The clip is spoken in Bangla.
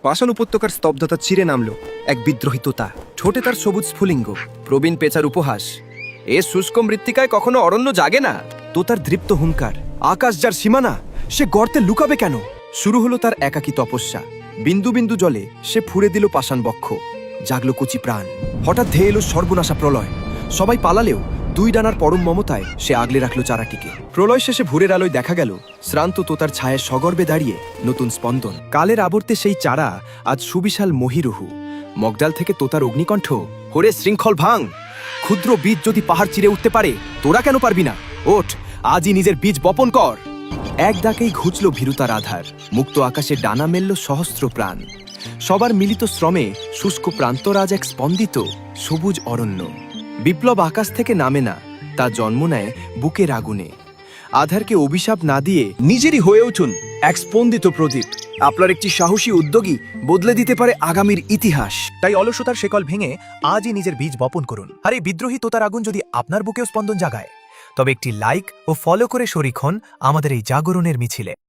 পাষাণ উপত্যকার স্তব্ধতা চিরে নামল এক বিদ্রোহী তোতা। ঠোঁটে তার সবুজ স্ফুলিঙ্গ, প্রবীণ পেঁচার উপহাস। এ শুষ্ক মৃত্তিকায় কখনো অরণ্য জাগে না। তোতার দৃপ্ত হুঙ্কার, আকাশ যার সীমানা, সে গর্তে লুকাবে কেন? শুরু হলো তার একাকী তপস্যা। বিন্দু বিন্দু জলে সে ফুঁড়ে দিল পাষাণ বক্ষ। জাগলো কচি প্রাণ। হঠাৎ ধেয়ে এলো সর্বনাশা প্রলয়। সবাই পালালেও দুই ডানার পরম মমতায় সে আগলে রাখলো চারাটিকে। প্রলয় শেষে ভোরের আলোয় দেখা গেল শ্রান্ত তোতার ছায়ায় সগর্বে দাঁড়িয়ে নতুন স্পন্দন। কালের আবর্তে সেই চারা আজ সুবিশাল মহিরুহু। মগডাল থেকে তোতার অগ্নিকণ্ঠ, হরে শৃঙ্খল ভাঙ! ক্ষুদ্র বীজ যদি পাহাড় চিরে উঠতে পারে, তোরা কেন পারবি না? ওঠ, আজই নিজের বীজ বপন কর। এক ডাকেই ঘুচল ভীরুতার আধার। মুক্ত আকাশে ডানা মেলল সহস্র প্রাণ। সবার মিলিত শ্রমে শুষ্ক প্রান্তর আজ এক স্পন্দিত সবুজ অরণ্য। বিপ্লব আকাশ থেকে নামে না, তা জন্ম নেয় বুকের আগুনে। আধারকে অভিশাপ না দিয়ে নিজেরই হয়ে উঠুন এক স্পন্দিত প্রদীপ। আপনার একটি সাহসী উদ্যোগী বদলে দিতে পারে আগামীর ইতিহাস। তাই অলসতার শেকল ভেঙে আজই নিজের বীজ বপন করুন। আর এই বিদ্রোহী তোতার আগুন যদি আপনার বুকেও স্পন্দন জাগায়, তবে একটি লাইক ও ফলো করে শরিক হন আমাদের এই জাগরণের মিছিলে।